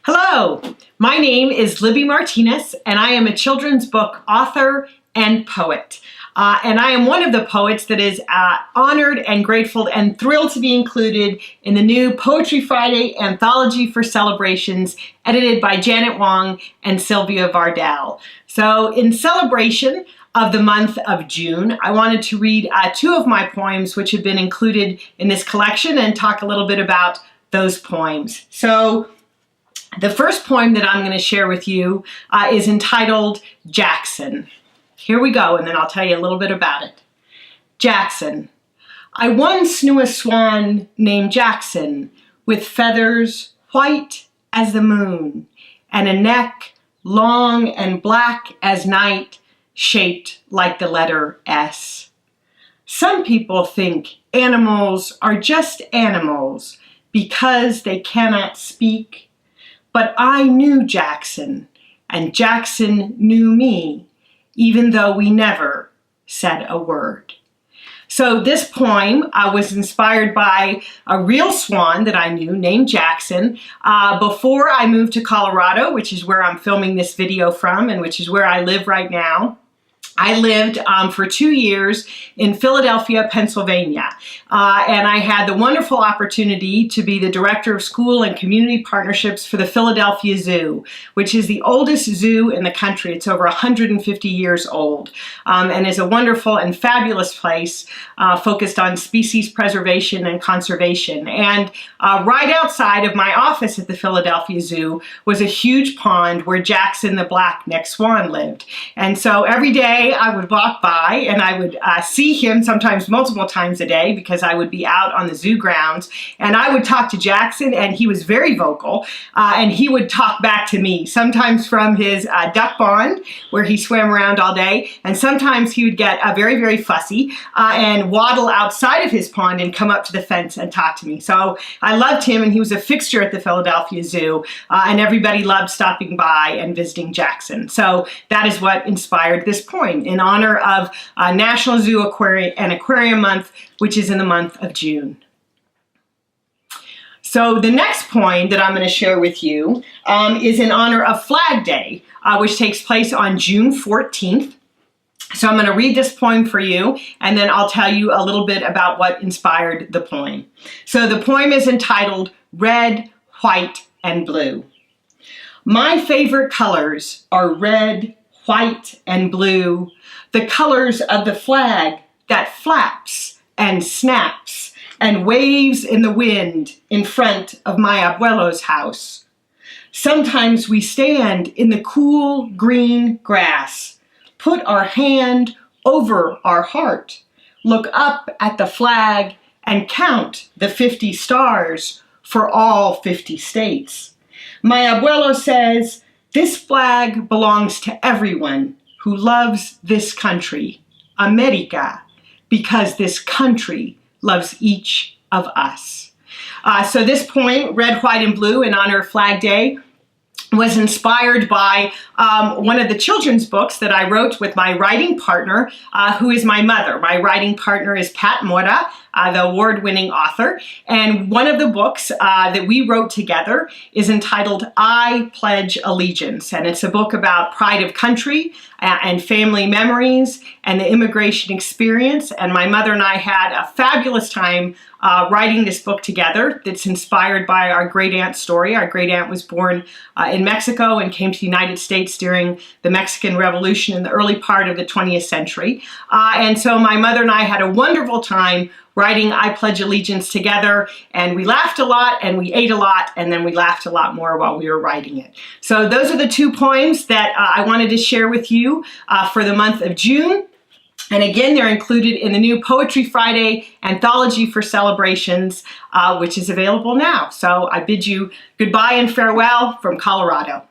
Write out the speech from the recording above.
Hello, my name is Libby Martinez, and I am a children's book author and poet. And I am one of the poets that is honored and grateful and thrilled to be included in the new Poetry Friday Anthology for Celebrations, edited by Janet Wong and Sylvia Vardell. So in celebration of the month of June, I wanted to read two of my poems which have been included in this collection and talk a little bit about those poems. So the first poem that I'm going to share with you is entitled Jackson. Here we go, and then I'll tell you a little bit about it. Jackson. I once knew a swan named Jackson with feathers white as the moon and a neck long and black as night, shaped like the letter S. Some people think animals are just animals because they cannot speak. But I knew Jackson, and Jackson knew me, even though we never said a word. So this poem was inspired by a real swan that I knew named Jackson before I moved to Colorado, which is where I'm filming this video from and which is where I live right now. I lived for 2 years in Philadelphia, Pennsylvania, and I had the wonderful opportunity to be the director of school and community partnerships for the Philadelphia Zoo, which is the oldest zoo in the country. It's over 150 years old and is a wonderful and fabulous place focused on species preservation and conservation. And right outside of my office at the Philadelphia Zoo was a huge pond where Jackson the black-necked swan lived. And so every day I would walk by and I would see him sometimes multiple times a day because I would be out on the zoo grounds, and I would talk to Jackson, and he was very vocal, and he would talk back to me, sometimes from his duck pond where he swam around all day, and sometimes he would get very, very fussy and waddle outside of his pond and come up to the fence and talk to me. So I loved him, and he was a fixture at the Philadelphia Zoo, and everybody loved stopping by and visiting Jackson. So that is what inspired this poem, in honor of National Zoo and Aquarium Month, which is in the month of June. So the next poem that I'm going to share with you is in honor of Flag Day, which takes place on June 14th. So I'm going to read this poem for you, and then I'll tell you a little bit about what inspired the poem. So the poem is entitled Red, White, and Blue. My favorite colors are red, white, and blue, the colors of the flag that flaps and snaps and waves in the wind in front of my abuelo's house. Sometimes we stand in the cool green grass, put our hand over our heart, look up at the flag and count the 50 stars for all 50 states. My abuelo says, this flag belongs to everyone who loves this country, America, because this country loves each of us. So this poem, Red, White, and Blue, in honor of Flag Day, was inspired by one of the children's books that I wrote with my writing partner, who is my mother. My writing partner is Pat Mora, the award-winning author. And one of the books that we wrote together is entitled I Pledge Allegiance. And it's a book about pride of country and family memories and the immigration experience. And my mother and I had a fabulous time writing this book together that's inspired by our great-aunt's story. Our great-aunt was born in Mexico and came to the United States during the Mexican Revolution in the early part of the 20th century. And so my mother and I had a wonderful time writing I Pledge Allegiance together, and we laughed a lot, and we ate a lot, and then we laughed a lot more while we were writing it. So those are the two poems that I wanted to share with you for the month of June. And again, they're included in the new Poetry Friday Anthology for Celebrations, which is available now. So I bid you goodbye and farewell from Colorado.